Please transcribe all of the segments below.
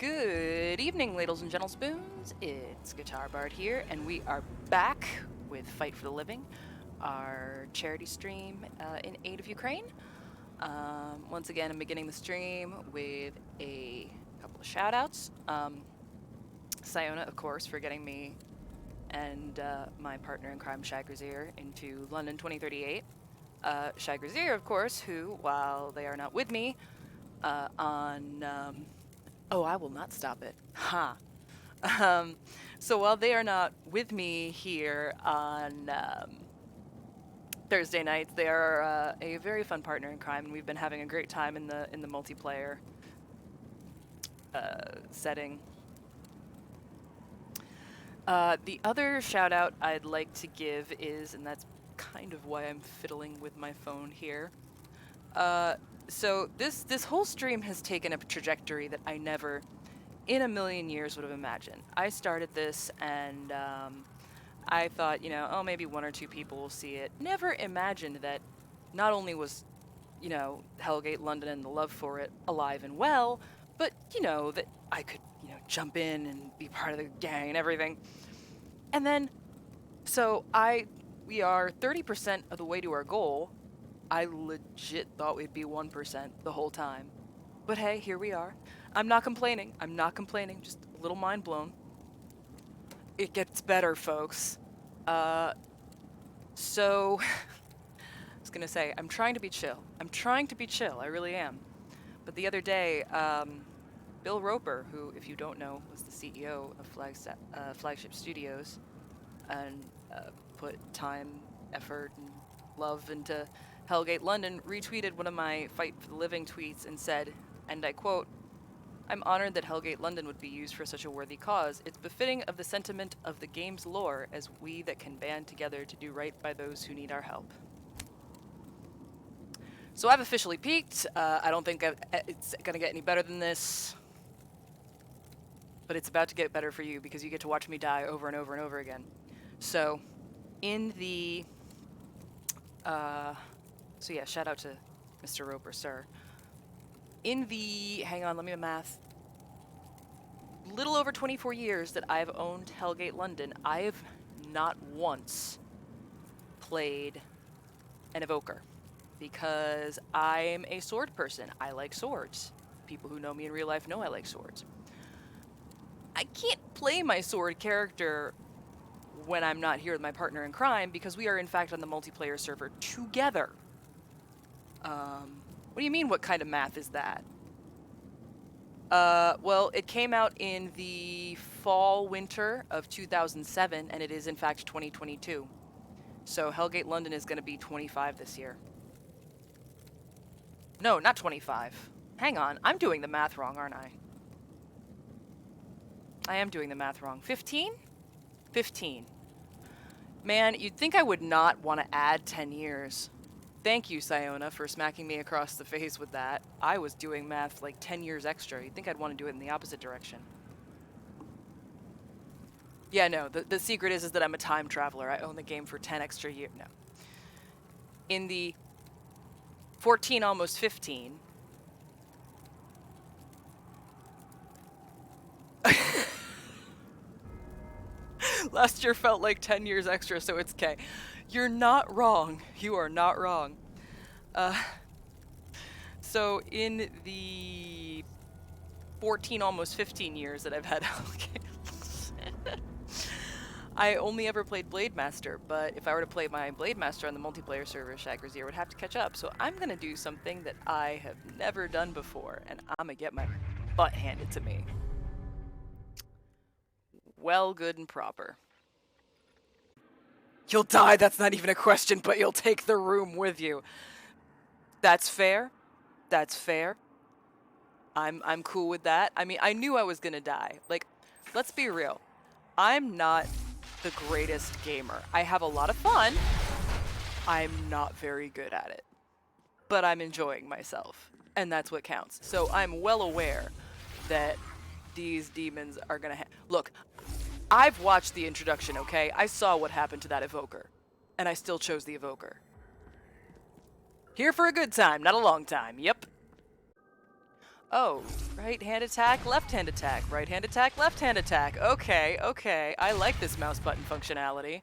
Good evening, ladies and gentlespoons. It's Guitar Bard here, and we are back with Fight for the Living, our charity stream in aid of Ukraine. Once again, I'm beginning the stream with a couple of shout-outs. Siona, of course, for getting me and my partner in crime, Shag Grazier, into London 2038. Shag Grazier, of course, who, while they are not with me on... Oh, I will not stop it. Ha. So while they are not with me here on Thursday nights, they are a very fun partner in crime, and we've been having a great time in the multiplayer setting. The other shout out I'd like to give is, and that's kind of why I'm fiddling with my phone here. So this whole stream has taken a trajectory that I never in a million years would have imagined. I started this and I thought, oh, maybe one or two people will see it. Never imagined that not only was, Hellgate London and the love for it alive and well, but, that I could, jump in and be part of the gang and everything. And then, so we are 30% of the way to our goal. I legit thought we'd be 1% the whole time. But hey, here we are. I'm not complaining. Just a little mind blown. It gets better, folks. So, I was gonna say, I'm trying to be chill. I really am. But the other day, Bill Roper, who, if you don't know, was the CEO of Flagship Studios, and put time, effort, and love into Hellgate London, retweeted one of my Fight for the Living tweets and said, and I quote, "I'm honored that Hellgate London would be used for such a worthy cause. It's befitting of the sentiment of the game's lore as we that can band together to do right by those who need our help." So I've officially peaked. I don't think it's going to get any better than this. But it's about to get better for you because you get to watch me die over and over and over again. So, in the... So yeah, shout out to Mr. Roper, sir. In the, hang on, let me do math. Little over 24 years that I've owned Hellgate London, I have not once played an evoker because I'm a sword person. I like swords. People who know me in real life know I like swords. I can't play my sword character when I'm not here with my partner in crime because we are in fact on the multiplayer server together. What do you mean, what kind of math is that? Well, it came out in the fall-winter of 2007, and it is in fact 2022. So Hellgate London is going to be 25 this year. No, not 25. Hang on, I'm doing the math wrong, aren't I? I am doing the math wrong. 15? 15. Man, you'd think I would not want to add 10 years. Thank you, Siona, for smacking me across the face with that. I was doing math like 10 years extra. You'd think I'd want to do it in the opposite direction. Yeah, no, the secret is that I'm a time traveler. I own the game for 10 extra years. No. In the 14, almost 15... Last year felt like 10 years extra, so it's okay. You're not wrong. You are not wrong. So in the 14, almost 15 years that I've had Hellgate, I only ever played Blade Master, but if I were to play my Blade Master on the multiplayer server, Shag Grazier would have to catch up. So I'm going to do something that I have never done before, and I'm going to get my butt handed to me. Well, good and proper. You'll die, that's not even a question, but you'll take the room with you. That's fair. That's fair. I'm cool with that. I mean, I knew I was gonna die. Like, let's be real. I'm not the greatest gamer. I have a lot of fun. I'm not very good at it. But I'm enjoying myself, and that's what counts. So I'm well aware that these demons are gonna look, I've watched the introduction, okay? I saw what happened to that evoker, and I still chose the evoker. Here for a good time, not a long time, yep. Oh, right hand attack, left hand attack, right hand attack, left hand attack. Okay, okay. I like this mouse button functionality.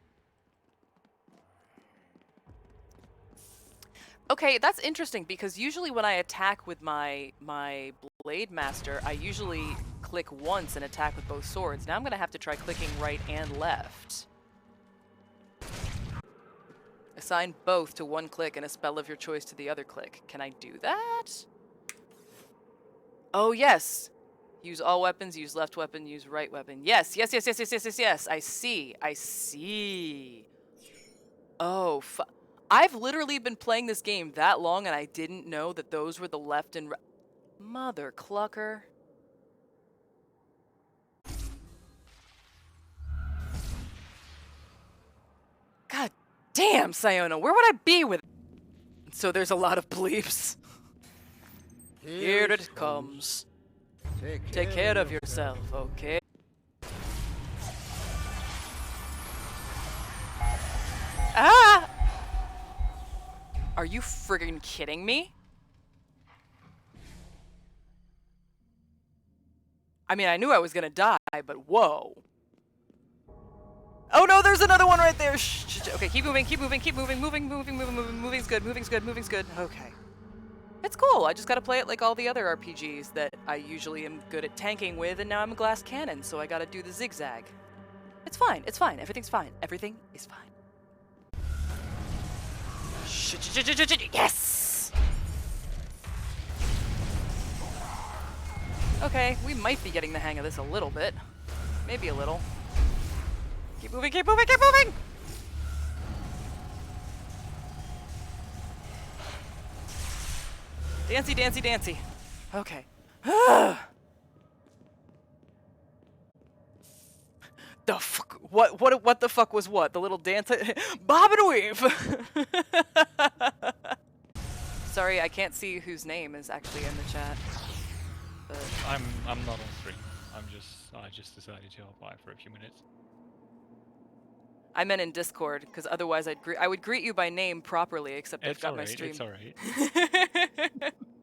Okay, that's interesting because usually when I attack with my Blade Master, I usually click once and attack with both swords. Now I'm gonna have to try clicking right and left. Assign both to one click and a spell of your choice to the other click. Can I do that? Oh, yes. Use all weapons, use left weapon, use right weapon. Yes, yes, yes, yes, yes, yes, yes, yes. I see. I see. Oh, I've literally been playing this game that long and I didn't know that those were the left and right. Mother clucker. God damn, Siona, where would I be with it? So there's a lot of bleeps. Here it comes. Take care of yourself, okay? Ah! Are you friggin' kidding me? I mean, I knew I was gonna die, but whoa. Oh no, there's another one right there. Okay, keep moving, keep moving, keep moving, moving's good, moving's good, moving's good. Okay. It's cool, I just gotta play it like all the other RPGs that I usually am good at tanking with, and now I'm a glass cannon, so I gotta do the zigzag. It's fine, everything's fine, everything is fine. Yes! Okay, we might be getting the hang of this a little bit. Maybe a little. Keep moving, keep moving, keep moving! Dancy, dancy, dancy. Okay. The fuck? What the fuck was what? The little dance? Bob and weave! Sorry, I can't see whose name is actually in the chat. But I'm not on stream. I just decided to hop by for a few minutes. I meant in Discord, because otherwise I would greet you by name properly, except I've got my stream. It's alright.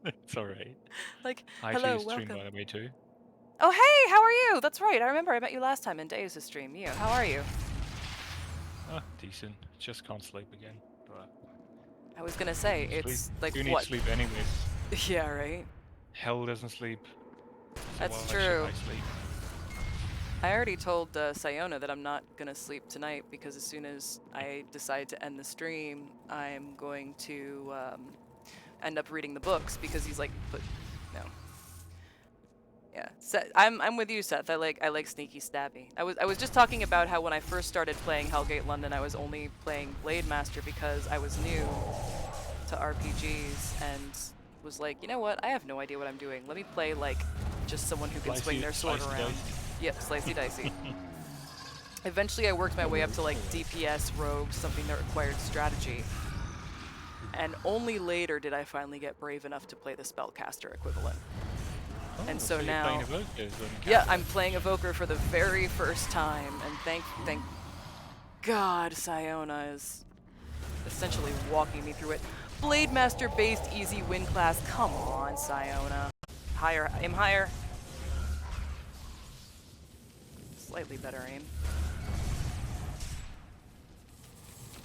It's alright. Like, I hello, actually stream welcome. by the way too. Oh hey, how are you? That's right. I remember I met you last time in Deus' stream. You, how are you? Oh, decent. Just can't sleep again. But I was gonna say it's like you need what? sleep anyways. Yeah, right. Hell doesn't sleep. So That's why should true. I sleep? I already told Siona that I'm not gonna sleep tonight because as soon as I decide to end the stream, I'm going to end up reading the books because he's like, but no. Yeah, I'm with you, Seth. I like sneaky stabby. I was just talking about how when I first started playing Hellgate London, I was only playing Blade Master because I was new to RPGs and was like, you know what? I have no idea what I'm doing. Let me play like just someone who can swing their sword around. Yep, slicey dicey. Eventually I worked my way up to like DPS, rogue, something that required strategy. And only later did I finally get brave enough to play the spellcaster equivalent. Oh, and so you're now, playing Evokers yeah, I'm playing Evoker for the very first time, and thank God Siona is essentially walking me through it. Blade Master based easy win class, come on Siona. Higher, aim higher. Slightly better aim.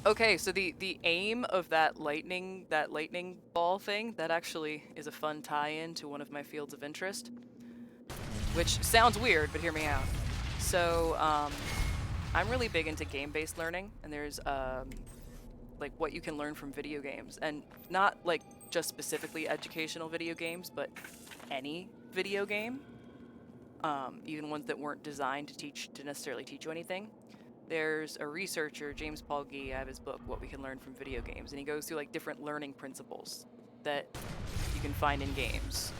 Okay, so the aim of that lightning ball thing, that actually is a fun tie-in to one of my fields of interest. Which sounds weird, but hear me out. So, I'm really big into game-based learning, and there's like what you can learn from video games, and not like just specifically educational video games, but any video game. Even ones that weren't designed to necessarily teach you anything. There's a researcher, James Paul Gee, I have his book, What We Can Learn from Video Games, and he goes through like different learning principles that you can find in games.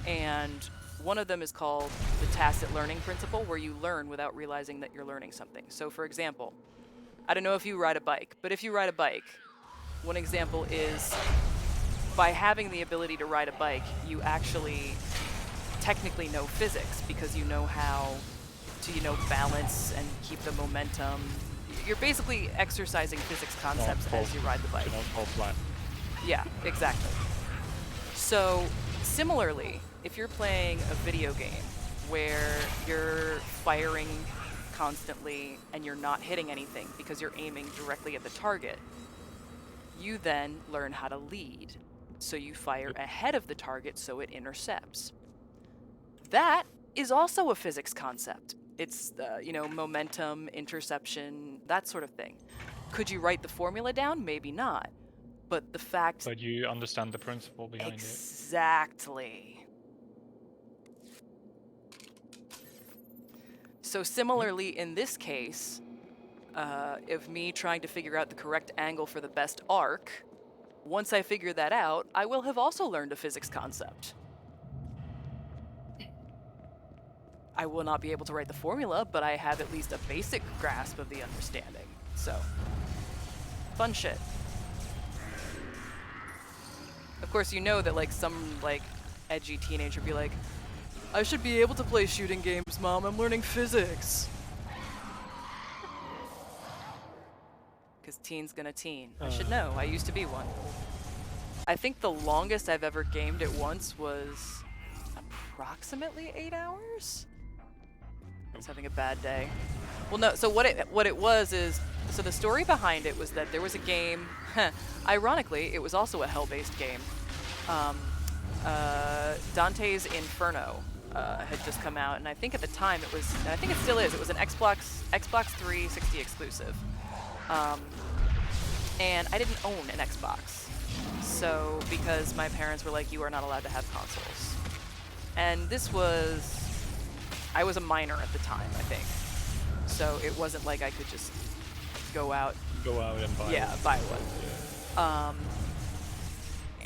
And one of them is called the tacit learning principle, where you learn without realizing that you're learning something. So for example, I don't know if you ride a bike, but if you ride a bike, one example is by having the ability to ride a bike, you actually technically know physics because you know how to, balance and keep the momentum. You're basically exercising physics concepts as you ride the bike. Fall flat. Yeah, exactly. So, similarly, if you're playing a video game where you're firing constantly and you're not hitting anything because you're aiming directly at the target, you then learn how to lead. So you fire ahead of the target so it intercepts. That is also a physics concept. It's, momentum, interception, that sort of thing. Could you write the formula down? Maybe not. But the fact... But you understand the principle behind it. Exactly. So similarly, in this case, of me trying to figure out the correct angle for the best arc, once I figure that out, I will have also learned a physics concept. I will not be able to write the formula, but I have at least a basic grasp of the understanding. So, fun shit. Of course, you know that like some like edgy teenager be like, I should be able to play shooting games, Mom. I'm learning physics. Because teen's gonna teen. I should know. I used to be one. I think the longest I've ever gamed at once was approximately 8 hours. I was having a bad day. Well, no. So what it was is, so the story behind it was that there was a game. Ironically, it was also a hell-based game. Dante's Inferno had just come out, and I think at the time it was, and I think it still is. It was an Xbox 360 exclusive. And I didn't own an Xbox, so because my parents were like, you are not allowed to have consoles. And this was, I was a minor at the time, I think. So it wasn't like I could just go out And buy yeah, one. buy one.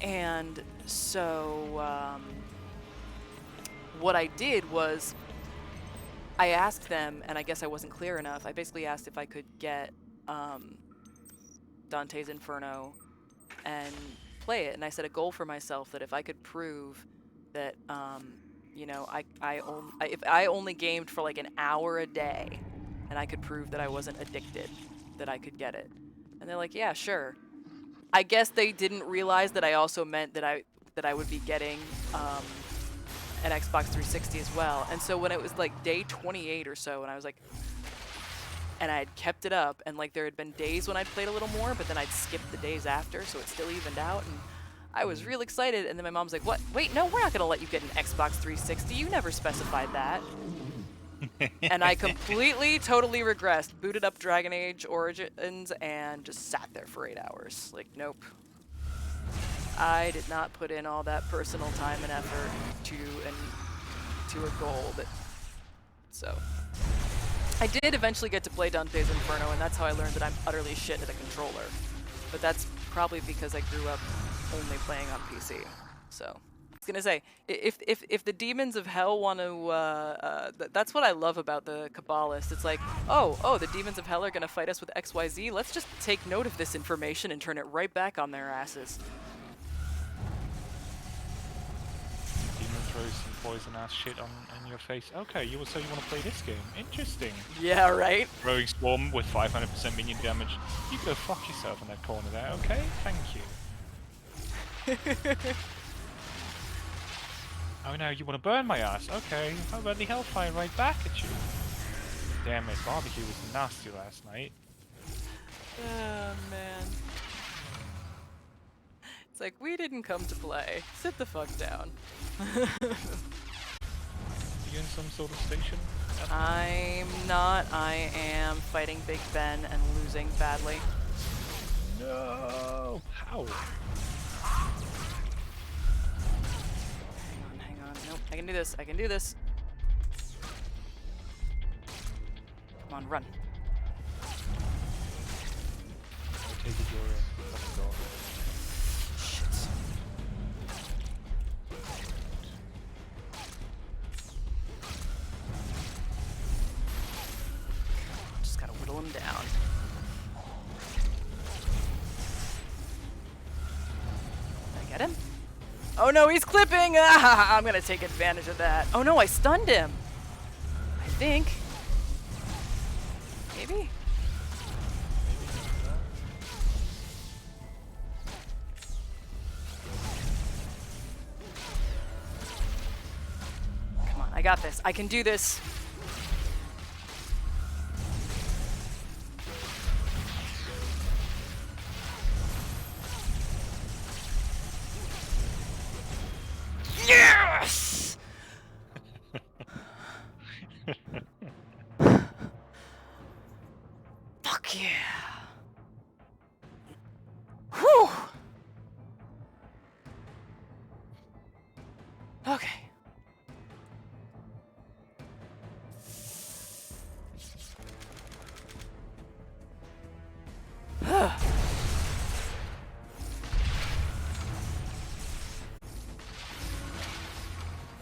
And so what I did was I asked them, and I guess I wasn't clear enough, I basically asked if I could get Dante's Inferno and play it, and I set a goal for myself that if I could prove that if I only gamed for like an hour a day and I could prove that I wasn't addicted, that I could get it. And they're like, yeah, sure. I guess they didn't realize that I also meant that I would be getting an Xbox 360 as well. And so when it was like day 28 or so, and I was like, and I had kept it up, and like there had been days when I'd played a little more, but then I'd skipped the days after, so it still evened out, and I was real excited. And then my mom's like, what? Wait, no, we're not gonna let you get an Xbox 360. You never specified that. And I completely, totally regressed, booted up Dragon Age Origins, and just sat there for 8 hours. Like, nope. I did not put in all that personal time and effort to a goal that, so. I did eventually get to play Dante's Inferno, and that's how I learned that I'm utterly shit at a controller. But that's probably because I grew up only playing on PC. So, I was gonna say, if the demons of hell want to, that's what I love about the Kabbalist. It's like, oh, the demons of hell are gonna fight us with XYZ. Let's just take note of this information and turn it right back on their asses. Demon throws some poison ass shit on your face. Okay, so you want to play this game? Interesting. Yeah, right? Throwing Swarm with 500% minion damage. You go fuck yourself in that corner there, okay? Thank you. Oh no, you want to burn my ass? Okay, how about the hellfire right back at you? Damn it, barbecue was nasty last night. Oh, man. It's like, we didn't come to play. Sit the fuck down. Are you in some sort of station? I'm not. I am fighting Big Ben and losing badly. No! How? Hang on. Nope, I can do this. I can do this. Come on, run. I take it you're in. Let's go. Shit. Just gotta whittle him down. Did I get him? Oh no, he's clipping! Ah, I'm gonna take advantage of that. Oh no, I stunned him! I think. Maybe? I got this. I can do this. Yes! Fuck yeah. Whew. Okay.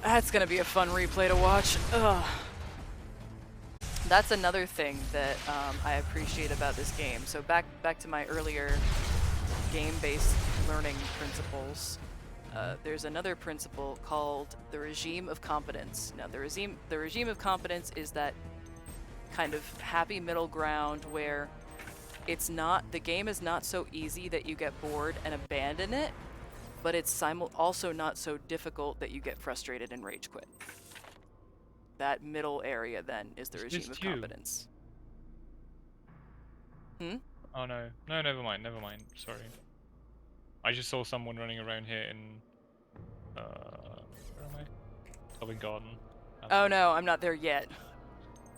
That's gonna be a fun replay to watch. Ugh. That's another thing that I appreciate about this game. So back to my earlier game-based learning principles. There's another principle called the regime of competence. Now, the regime of competence is that kind of happy middle ground where the game is not so easy that you get bored and abandon it, but it's also not so difficult that you get frustrated and rage quit. That middle area then is the regime of competence. Oh no. No, never mind, sorry. I just saw someone running around here in... where am I? Covent Garden. Oh no, I'm not there yet.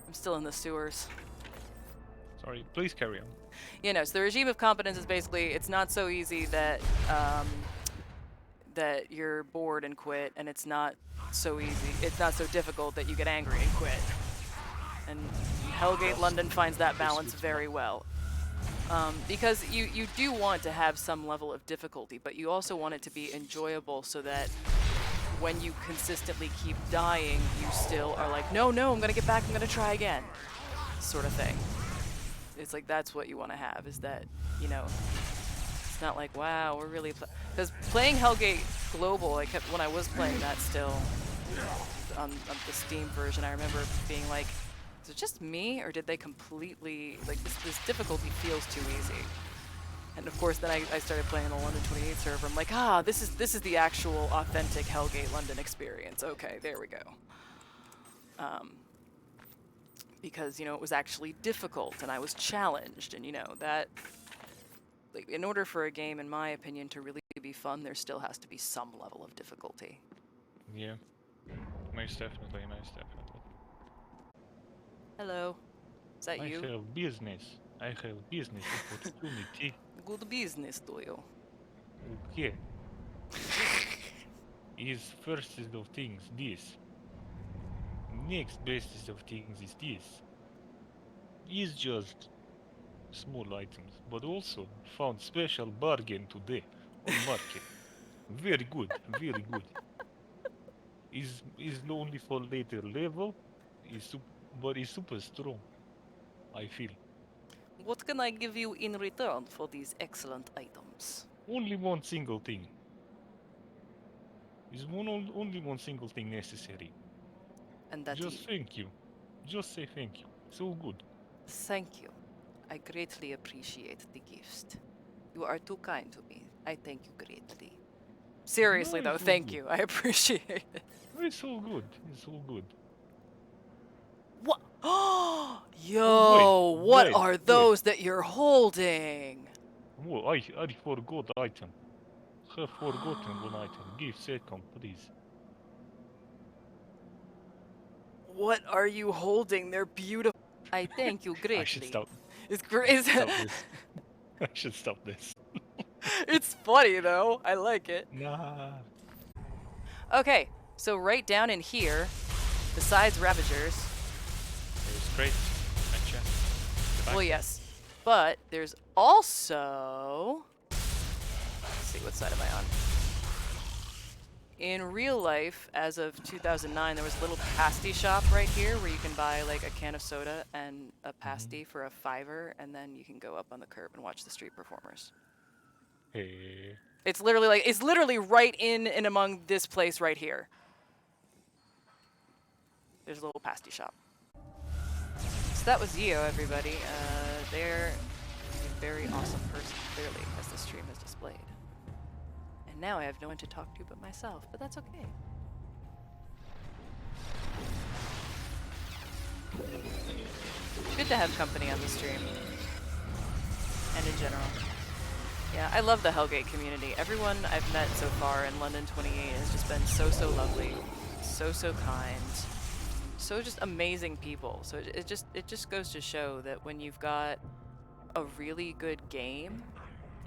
I'm still in the sewers. Sorry, please carry on. You know, so the regime of competence is basically, it's not so easy that that you're bored and quit, and it's not so difficult that you get angry and quit. And Hellgate London finds that balance very well. Because you do want to have some level of difficulty, but you also want it to be enjoyable so that when you consistently keep dying, you still are like, no, I'm gonna get back, I'm gonna try again, sort of thing. It's like, that's what you want to have, is that, you know, it's not like, wow, we're really... Because playing Hellgate Global, when I was playing that still, on the Steam version, I remember being like, is it just me, or did they completely, like, this difficulty feels too easy? And of course, then I started playing the London 28 server. I'm like, this is the actual authentic Hellgate London experience. Okay, there we go. Because, you know, it was actually difficult, and I was challenged, and, you know, that... Like, in order for a game, in my opinion, to really be fun, there still has to be some level of difficulty. Yeah. Most definitely. Hello. Is that you? I have business opportunity. Good business, do you? Okay. Is first of things this. Next best of things is this. Is just small items, but also found special bargain today on market. Very good. Is only for later level, but is super strong, I feel. What can I give you in return for these excellent items? Only one single thing. Only one single thing necessary. And that Just thank you. Just say thank you. So good. Thank you. I greatly appreciate the gift. You are too kind to me. I thank you greatly. Seriously, though, thank you. I appreciate it. It's all good. What? Yo, what are those that you're holding? Whoa, I forgot item. Have forgotten one item. Give second, please. What are you holding? They're beautiful. I thank you greatly. I should stop. It's great. I should stop this. It's funny, though. I like it. Nah. Okay, so right down in here, besides Ravagers... There's great adventure. Well, yes. But there's also... Let's see, what side am I on? In real life, as of 2009, there was a little pasty shop right here where you can buy like a can of soda and a pasty for a $5, and then you can go up on the curb and watch the street performers. Hey. It's literally right in and among this place right here. There's a little pasty shop. So that was Zio, everybody. They're a very awesome person, clearly, as the stream has displayed. And now I have no one to talk to but myself, but that's okay. to have company on the stream. And in general. Yeah, I love the Hellgate community. Everyone I've met so far in London 28 has just been so lovely, so kind, so just amazing people. So it just goes to show that when you've got a really good game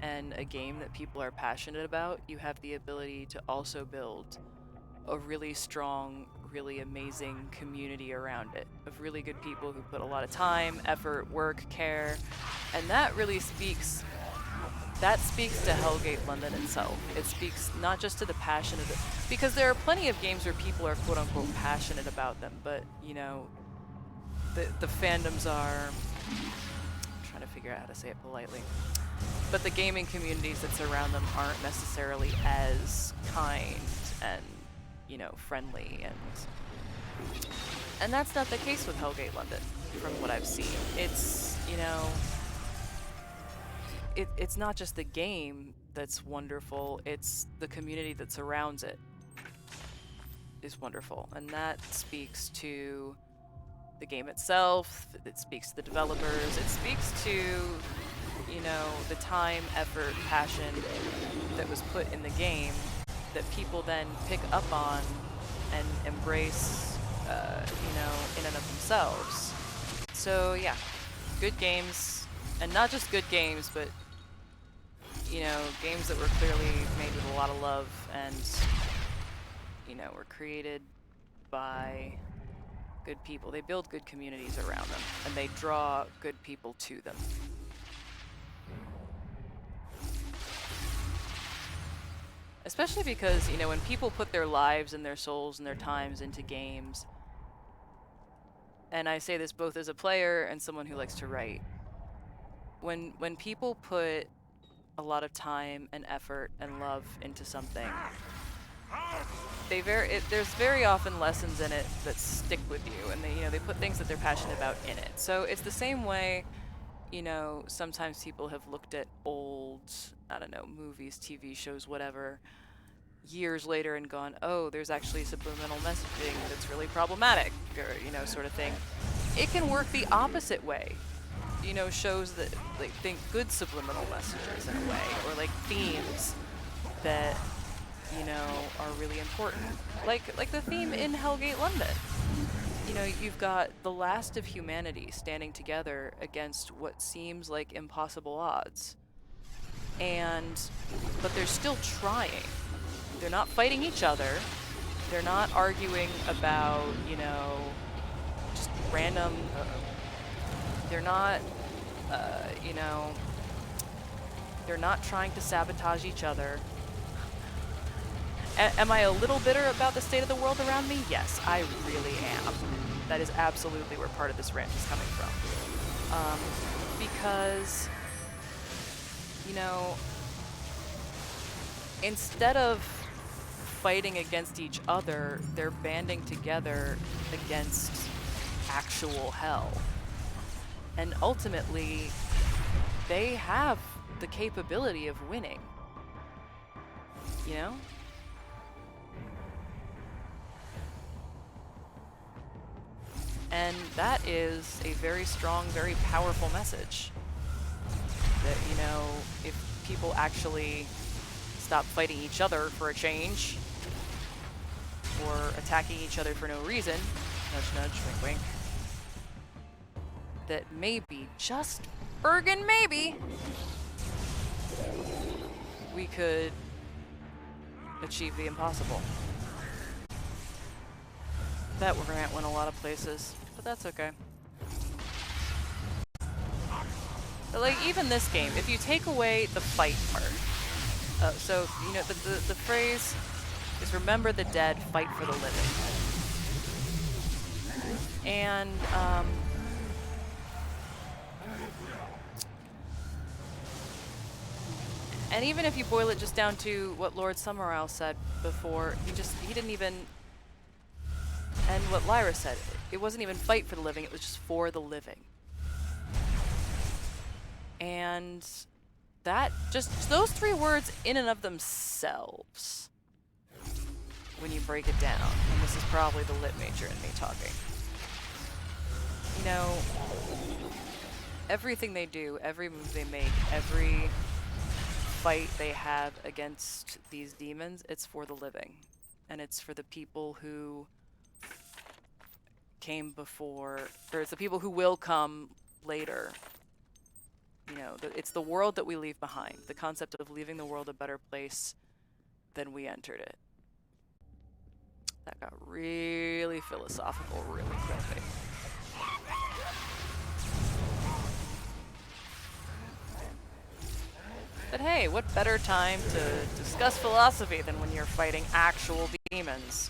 and a game that people are passionate about, you have the ability to also build a really strong, really amazing community around it of really good people who put a lot of time, effort, work, care, and that really speaks to Hellgate London itself. It speaks not just to the passion of it, because there are plenty of games where people are quote unquote passionate about them, but you know, the fandoms are, I'm trying to figure out how to say it politely, but the gaming communities that surround them aren't necessarily as kind and, you know, friendly, and that's not the case with Hellgate London from what I've seen. It's, you know, it's not just the game that's wonderful, it's the community that surrounds it is wonderful, and that speaks to the game itself, it speaks to the developers, it speaks to, you know, the time, effort, passion that was put in the game that people then pick up on and embrace, you know, in and of themselves. So yeah, good games, and not just good games, but you know, games that were clearly made with a lot of love and, you know, were created by good people. They build good communities around them, and they draw good people to them. Especially because, you know, when people put their lives and their souls and their times into games, and I say this both as a player and someone who likes to write, when people put a lot of time and effort and love into something, there's very often lessons in it that stick with you, and they put things that they're passionate about in it. So it's the same way, you know, sometimes people have looked at old, I don't know, movies, TV shows, whatever, years later and gone, oh, there's actually subliminal messaging that's really problematic, or, you know, sort of thing. It can work the opposite way. You know, shows that like think good subliminal messages in a way, or like themes that, you know, are really important. Like the theme in Hellgate London. You know, you've got the last of humanity standing together against what seems like impossible odds. But they're still trying. They're not fighting each other. They're not arguing about, you know, just random. They're not, you know, they're not trying to sabotage each other. Am I a little bitter about the state of the world around me? Yes, I really am. That is absolutely where part of this rant is coming from. Because, you know, instead of fighting against each other, they're banding together against actual hell. And ultimately, they have the capability of winning. You know? And that is a very strong, very powerful message. That, you know, if people actually stop fighting each other for a change, or attacking each other for no reason, nudge nudge, wink wink, that maybe, just Bergen maybe, we could achieve the impossible. That rant went a lot of places, but that's okay. But like, even this game, if you take away the fight part, so, you know, the phrase is remember the dead, fight for the living. And even if you boil it just down to what Lord Summerisle said before, he didn't even, and what Lyra said, it wasn't even fight for the living, it was just for the living. And that, just those three words in and of themselves, when you break it down, and this is probably the lit major in me talking, you know, everything they do, every move they make, every fight they have against these demons, it's for the living. And it's for the people who came before, or it's the people who will come later. You know, it's the world that we leave behind. The concept of leaving the world a better place than we entered it. That got really philosophical really quickly. But hey, what better time to discuss philosophy than when you're fighting actual demons?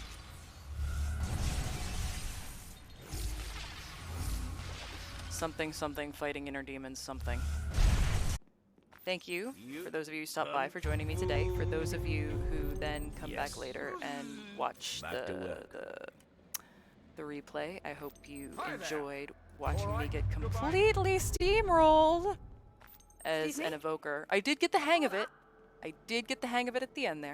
Something, something, fighting inner demons, something. Thank you, for those of you who stopped by, for joining me today. For those of you who then come back later and watch the replay, I hope you enjoyed watching me get completely steamrolled as an evoker. I did get the hang of it. I did get the hang of it at the end there.